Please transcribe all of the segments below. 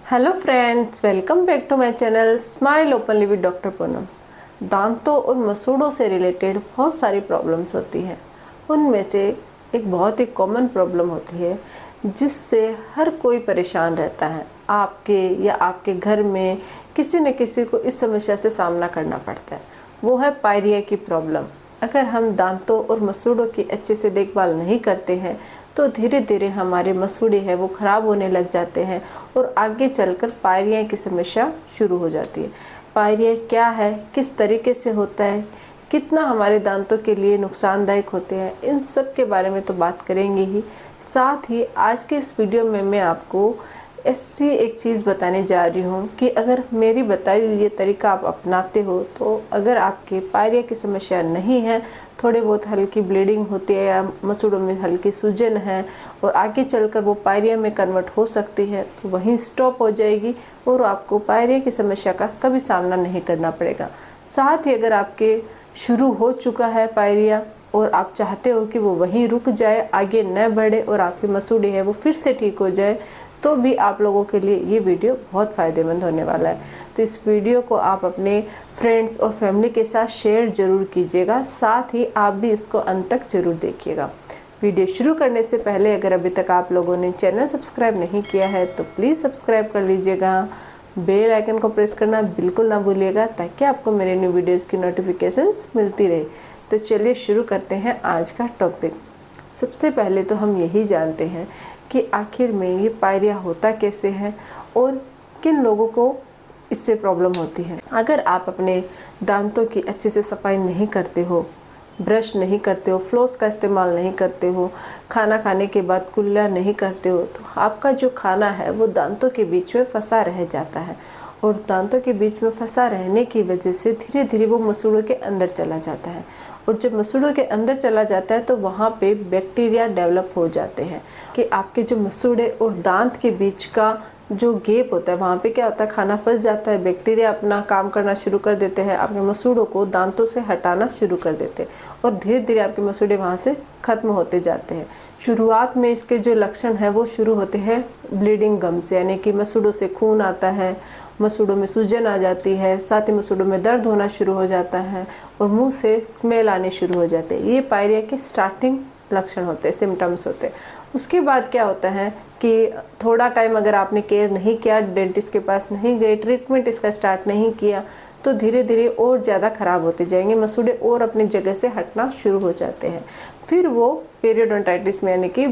Hello friends, welcome back to my channel smile openly with doctor Poonam. दांतों और मसूड़ों से रिलेटेड बहुत सारी प्रॉब्लम्स होती हैं। उनमें से एक बहुत ही कॉमन प्रॉब्लम होती है जिससे हर कोई परेशान रहता है। आपके या आपके घर में किसी न किसी को इस समस्या से सामना करना पड़ता है। वो है पायरिया की प्रॉब्लम। अगर हम दांतों और मसूड़ों की अच्छे से देखभाल नहीं करते हैं तो धीरे धीरे हमारे मसूड़े हैं वो ख़राब होने लग जाते हैं और आगे चलकर पायरिया की समस्या शुरू हो जाती है। पायरिया क्या है, किस तरीके से होता है, कितना हमारे दांतों के लिए नुकसानदायक होते हैं, इन सब के बारे में तो बात करेंगे ही। साथ ही आज के इस वीडियो में मैं आपको ऐसी एक चीज़ बताने जा रही हूँ कि अगर मेरी बताई हुई ये तरीका आप अपनाते हो तो अगर आपके पायरिया की समस्या नहीं है, थोड़े बहुत हल्की ब्लीडिंग होती है या मसूड़ों में हल्की सूजन है और आगे चलकर वो पायरिया में कन्वर्ट हो सकती है, तो वहीं स्टॉप हो जाएगी और आपको पायरिया की समस्या का कभी सामना नहीं करना पड़ेगा। साथ ही अगर आपके शुरू हो चुका है पायरिया और आप चाहते हो कि वो वहीं रुक जाए, आगे न बढ़े और आपके मसूड़े हैं वो फिर से ठीक हो जाए, तो भी आप लोगों के लिए ये वीडियो बहुत फ़ायदेमंद होने वाला है। तो इस वीडियो को आप अपने फ्रेंड्स और फैमिली के साथ शेयर ज़रूर कीजिएगा। साथ ही आप भी इसको अंत तक ज़रूर देखिएगा। वीडियो शुरू करने से पहले अगर अभी तक आप लोगों ने चैनल सब्सक्राइब नहीं किया है तो प्लीज़ सब्सक्राइब कर लीजिएगा। बेल आइकन को प्रेस करना बिल्कुल ना भूलिएगा ताकि आपको मेरे न्यू वीडियोज़ की नोटिफिकेशंस मिलती रहे। तो चलिए शुरू करते हैं आज का टॉपिक। सबसे पहले तो हम यही जानते हैं कि आखिर में ये पायरिया होता कैसे है और किन लोगों को इससे प्रॉब्लम होती है। अगर आप अपने दांतों की अच्छे से सफाई नहीं करते हो, ब्रश नहीं करते हो, फ्लोस का इस्तेमाल नहीं करते हो, खाना खाने के बाद कुल्ला नहीं करते हो, तो आपका जो खाना है वो दांतों के बीच में फंसा रह जाता है और दांतों के बीच में फंसा रहने की वजह से धीरे धीरे वो मसूड़ों के अंदर चला जाता है और जब मसूड़ों के अंदर चला जाता है तो वहाँ पे बैक्टीरिया डेवलप हो जाते हैं कि आपके जो मसूड़े और दांत के बीच का जो गैप होता है वहाँ पे क्या होता है, खाना फंस जाता है, बैक्टीरिया अपना काम करना शुरू कर देते हैं, आपके मसूड़ों को दांतों से हटाना शुरू कर देते हैं और धीरे धीरे आपके मसूड़े वहाँ से ख़त्म होते जाते हैं। शुरुआत में इसके जो लक्षण हैं वो शुरू होते हैं ब्लीडिंग गम से, यानी कि मसूड़ों से खून आता है, मसूड़ों में सूजन आ जाती है, साथ ही मसूड़ों में दर्द होना शुरू हो जाता है और मुंह से स्मेल आने शुरू हो जाते हैं। ये पायरिया के स्टार्टिंग लक्षण होते हैं, सिम्टम्स होते हैं। उसके बाद क्या होता है कि थोड़ा टाइम अगर आपने केयर नहीं किया, डेंटिस्ट के पास नहीं गए, ट्रीटमेंट इसका स्टार्ट नहीं किया, तो धीरे धीरे और ज़्यादा ख़राब होते जाएंगे, मसूड़े और अपनी जगह से हटना शुरू हो जाते हैं। फिर वो पेरियोडोंटाइटिस में यानी कि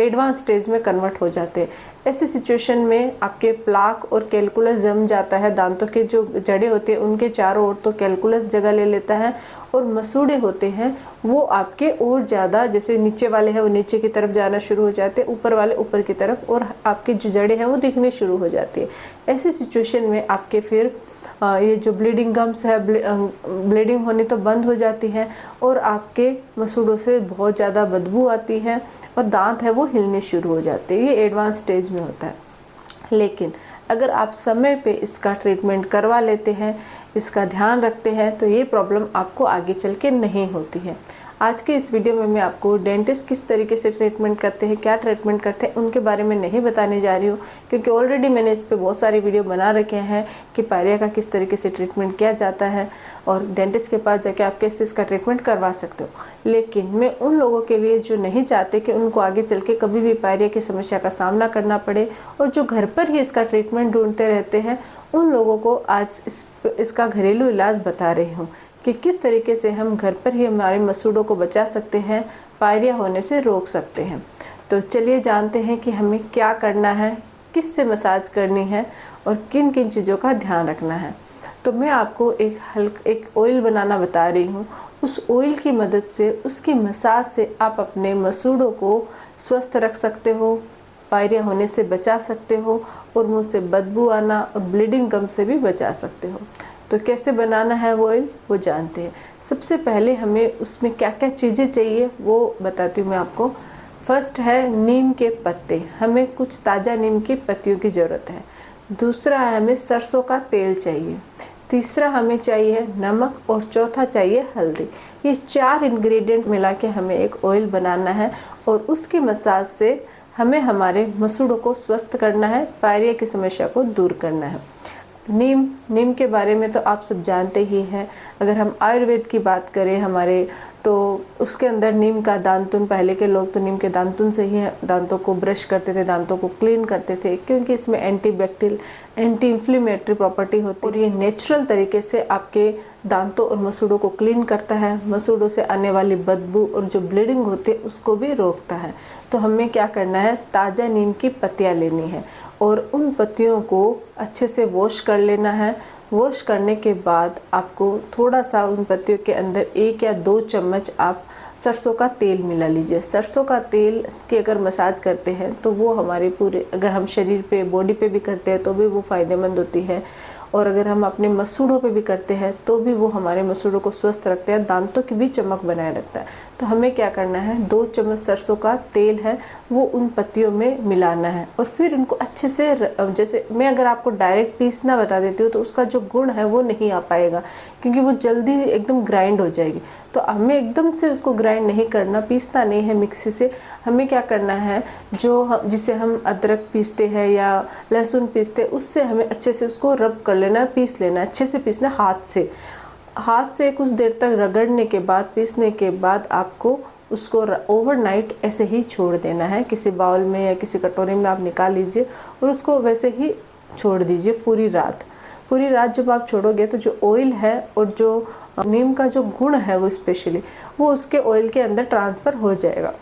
एडवांस स्टेज में कन्वर्ट हो जाते हैं। ऐसी सिचुएशन में आपके प्लाक और कैलकुलस जम जाता है, दांतों के जो जड़ें होती हैं उनके चारों ओर तो कैलकुलस जगह ले लेता है और मसूड़े होते हैं वो आपके और ज़्यादा, जैसे नीचे वाले हैं वो नीचे की तरफ जाना शुरू हो जाते हैं, ऊपर वाले ऊपर की तरफ, और आपकी जो जड़ें हैं वो दिखनी शुरू हो जाती है। ऐसी सिचुएशन में आपके फिर ये जो ब्लीडिंग गम्स है, ब्लीडिंग होनी तो बंद हो जाती है और आपके मसूड़ों से बहुत ज़्यादा बदबू आती है और दांत है वो हिलने शुरू हो जाते हैं। ये एडवांस स्टेज में होता है। लेकिन अगर आप समय पे इसका ट्रीटमेंट करवा लेते हैं, इसका ध्यान रखते हैं, तो ये प्रॉब्लम आपको आगे चल के नहीं होती है। आज के इस वीडियो में मैं आपको डेंटिस्ट किस तरीके से ट्रीटमेंट करते हैं, क्या ट्रीटमेंट करते हैं, उनके बारे में नहीं बताने जा रही हूँ, क्योंकि ऑलरेडी मैंने इस पे बहुत सारी वीडियो बना रखे हैं कि पायरिया का किस तरीके से ट्रीटमेंट किया जाता है और डेंटिस्ट के पास जाके आप कैसे इसका ट्रीटमेंट करवा सकते हो। लेकिन मैं उन लोगों के लिए जो नहीं चाहते कि उनको आगे चल के कभी भी पायरिया की समस्या का सामना करना पड़े और जो घर पर ही इसका ट्रीटमेंट ढूंढते रहते हैं, उन लोगों को आज इसका घरेलू इलाज बता रही हूँ कि किस तरीके से हम घर पर ही हमारे मसूड़ों को बचा सकते हैं, पायरिया होने से रोक सकते हैं। तो चलिए जानते हैं कि हमें क्या करना है, किससे मसाज करनी है और किन किन चीज़ों का ध्यान रखना है। तो मैं आपको एक ऑयल बनाना बता रही हूँ। उस ऑयल की मदद से, उसकी मसाज से आप अपने मसूड़ों को स्वस्थ रख सकते हो, पायरिया होने से बचा सकते हो और मुँह से बदबू आना और ब्लीडिंग गम से भी बचा सकते हो। तो कैसे बनाना है वो ऑयल, वो जानते हैं। सबसे पहले हमें उसमें क्या क्या चीज़ें चाहिए वो बताती हूँ मैं आपको। फर्स्ट है नीम के पत्ते, हमें कुछ ताज़ा नीम की पत्तियों की ज़रूरत है। दूसरा है हमें सरसों का तेल चाहिए। तीसरा हमें चाहिए नमक और चौथा चाहिए हल्दी। ये 4 इंग्रेडिएंट्स मिला के हमें एक ऑयल बनाना है और उसकी मसाज से हमें हमारे मसूड़ों को स्वस्थ करना है, पायरिया की समस्या को दूर करना है। नीम के बारे में तो आप सब जानते ही हैं। अगर हम आयुर्वेद की बात करें हमारे, तो उसके अंदर नीम का दांतुन, पहले के लोग तो नीम के दांतुन से ही दांतों को ब्रश करते थे, दांतों को क्लीन करते थे, क्योंकि इसमें एंटीबैक्टीरियल, एंटी इन्फ्लेमेटरी प्रॉपर्टी होती है और ये नेचुरल तरीके से आपके दांतों और मसूड़ों को क्लीन करता है। मसूड़ों से आने वाली बदबू और जो ब्लीडिंग होती है उसको भी रोकता है। तो हमें क्या करना है, ताज़ा नीम की पत्तियाँ लेनी है और उन पत्तियों को अच्छे से वॉश कर लेना है। वॉश करने के बाद आपको थोड़ा सा उन पत्तियों के अंदर 1 या 2 चम्मच आप सरसों का तेल मिला लीजिए। सरसों का तेल की अगर मसाज करते हैं तो वो हमारे पूरे, अगर हम शरीर पे, बॉडी पे भी करते हैं तो भी वो फ़ायदेमंद होती है, और अगर हम अपने मसूड़ों पे भी करते हैं तो भी वो हमारे मसूड़ों को स्वस्थ रखते हैं, दांतों की भी चमक बनाए रखता है। तो हमें क्या करना है, 2 चम्मच सरसों का तेल है वो उन पत्तियों में मिलाना है और फिर उनको अच्छे से, जैसे मैं अगर आपको डायरेक्ट पीसना बता देती हूँ तो उसका जो गुण है वो नहीं आ पाएगा, क्योंकि वो जल्दी एकदम ग्राइंड हो जाएगी। तो हमें एकदम से उसको ग्राइंड नहीं करना, पीसना नहीं है मिक्सी से। हमें क्या करना है, जिसे हम अदरक पीसते हैं या लहसुन पीसते हैं, उससे हमें अच्छे से उसको रब कर लेना है, पीस लेना है, अच्छे से पीसना हाथ से कुछ देर तक रगड़ने के बाद, पीसने के बाद आपको उसको ओवरनाइट ऐसे ही छोड़ देना है। किसी बाउल में या किसी कटोरी में आप निकाल लीजिए और उसको वैसे ही छोड़ दीजिए पूरी रात जब आप छोड़ोगे तो जो ऑयल है और जो नीम का जो गुण है वो स्पेशली वो उसके ऑयल के अंदर ट्रांसफ़र हो जाएगा।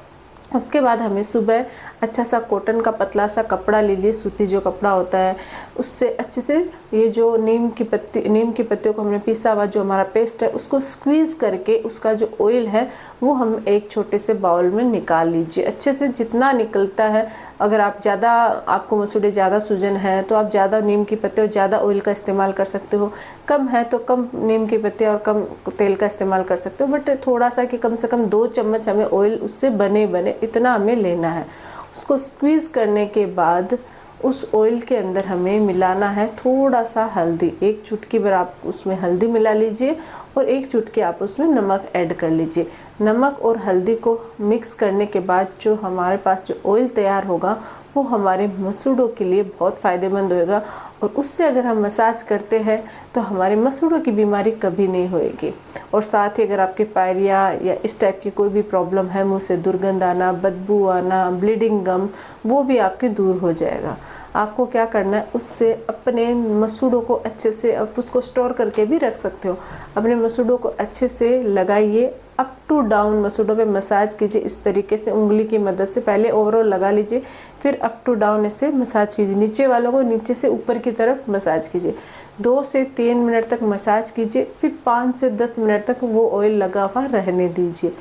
उसके बाद हमें सुबह अच्छा सा कॉटन का पतला सा कपड़ा लीजिए, सूती जो कपड़ा होता है, उससे अच्छे से ये जो नीम की पत्तियों को हमने पीसा हुआ जो हमारा पेस्ट है उसको स्क्वीज़ करके उसका जो ऑयल है वो हम एक छोटे से बाउल में निकाल लीजिए। अच्छे से जितना निकलता है, अगर आपको मसूड़े ज़्यादा सूजन है तो आप ज़्यादा नीम की पत्ते और ज़्यादा ऑयल का इस्तेमाल कर सकते हो, कम है तो कम नीम की पत्ते और कम तेल का इस्तेमाल कर सकते हो, बट थोड़ा सा कि कम से कम 2 चम्मच हमें ऑयल उससे बने इतना हमें लेना है। उसको स्क्वीज़ करने के बाद उस ऑयल के अंदर हमें मिलाना है थोड़ा सा हल्दी, 1 चुटकी भर आप उसमें हल्दी मिला लीजिए और 1 चुटकी आप उसमें नमक ऐड कर लीजिए। नमक और हल्दी को मिक्स करने के बाद जो हमारे पास जो ऑयल तैयार होगा वो हमारे मसूड़ों के लिए बहुत फ़ायदेमंद होगा, और उससे अगर हम मसाज करते हैं तो हमारे मसूड़ों की बीमारी कभी नहीं होएगी। और साथ ही अगर आपके पायरिया या इस टाइप की कोई भी प्रॉब्लम है, मुंह से दुर्गंध आना, बदबू आना, ब्लीडिंग गम, वो भी आपके दूर हो जाएगा। आपको क्या करना है, उससे अपने मसूड़ों को अच्छे से, आप उसको स्टोर करके भी रख सकते हो, अपने मसूड़ों को अच्छे से लगाइए, अप टू डाउन मसूड़ों पे मसाज कीजिए। इस तरीके से उंगली की मदद से पहले ओवरऑल लगा लीजिए, फिर अप टू डाउन ऐसे मसाज कीजिए। नीचे वालों को नीचे से ऊपर की तरफ मसाज कीजिए। 2 से 3 मिनट तक मसाज कीजिए, फिर 5 से 10 मिनट तक वो ऑयल लगा हुआ रहने दीजिए।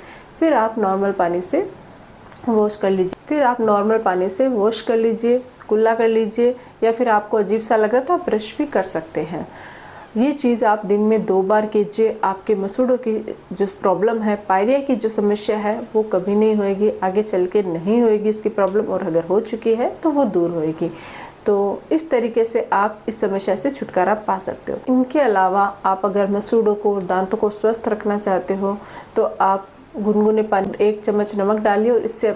फिर आप नॉर्मल पानी से वॉश कर लीजिए, कुल्ला कर लीजिए, या फिर आपको अजीब सा लग रहा है तो आप ब्रश भी कर सकते हैं। ये चीज़ आप दिन में 2 बार कीजिए। आपके मसूड़ों की जो प्रॉब्लम है, पायरिया की जो समस्या है, वो कभी नहीं होएगी, आगे चल के नहीं होएगी उसकी प्रॉब्लम, और अगर हो चुकी है तो वो दूर होएगी। तो इस तरीके से आप इस समस्या से छुटकारा पा सकते हो। इनके अलावा आप अगर मसूड़ों को, दांतों को स्वस्थ रखना चाहते हो तो आप गुनगुने पानी 1 चम्मच नमक डालिए और इससे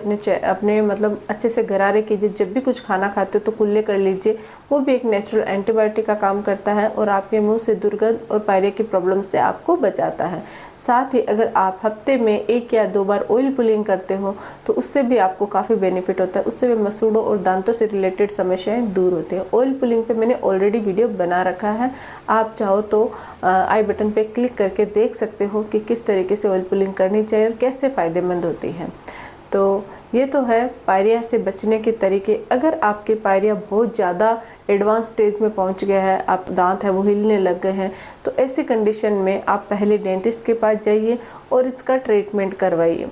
अपने मतलब अच्छे से गरारे कीजिए। जब भी कुछ खाना खाते हो तो कुल्ले कर लीजिए, वो भी एक नेचुरल एंटीबायोटिक का काम करता है और आपके मुंह से दुर्गंध और पायरिया की प्रॉब्लम से आपको बचाता है। साथ ही अगर आप हफ्ते में 1 या 2 बार ऑयल पुलिंग करते हो तो उससे भी आपको काफ़ी बेनिफिट होता है, उससे भी मसूड़ों और दांतों से रिलेटेड समस्याएं दूर होती हैं। ऑयल पुलिंग पे मैंने ऑलरेडी वीडियो बना रखा है, आप चाहो तो आई बटन पे क्लिक करके देख सकते हो कि किस तरीके से ऑयल पुलिंग करनी चाहिए और कैसे फ़ायदेमंद होती है। तो ये तो है पायरिया से बचने के तरीके। अगर आपके पायरिया बहुत ज़्यादा एडवांस स्टेज में पहुंच गया है, आप दांत है वो हिलने लग गए हैं, तो ऐसी कंडीशन में आप पहले डेंटिस्ट के पास जाइए और इसका ट्रीटमेंट करवाइए।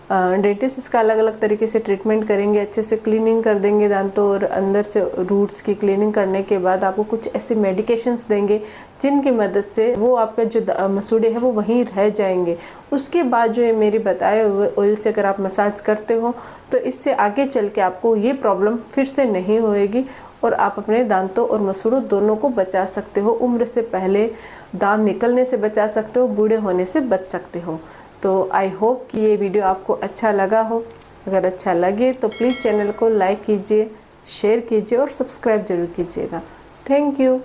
डेंटिस्ट इसका अलग अलग तरीके से ट्रीटमेंट करेंगे, अच्छे से क्लीनिंग कर देंगे दांतों और अंदर से रूट्स की क्लीनिंग करने के बाद आपको कुछ ऐसे मेडिकेशंस देंगे जिनकी मदद से वो आपका जो मसूड़े हैं वो वहीं रह जाएंगे। उसके बाद जो ये मेरे बताए हुए ऑयल से अगर आप मसाज करते हो तो इससे आगे चल के आपको ये प्रॉब्लम फिर से नहीं होएगी और आप अपने दांतों और मसूड़ों दोनों को बचा सकते हो। उम्र से पहले दांत निकलने से बचा सकते हो, बूढ़े होने से बच सकते हो। तो आई होप कि ये वीडियो आपको अच्छा लगा हो। अगर अच्छा लगे तो प्लीज़ चैनल को लाइक कीजिए, शेयर कीजिए और सब्सक्राइब जरूर कीजिएगा। Thank you.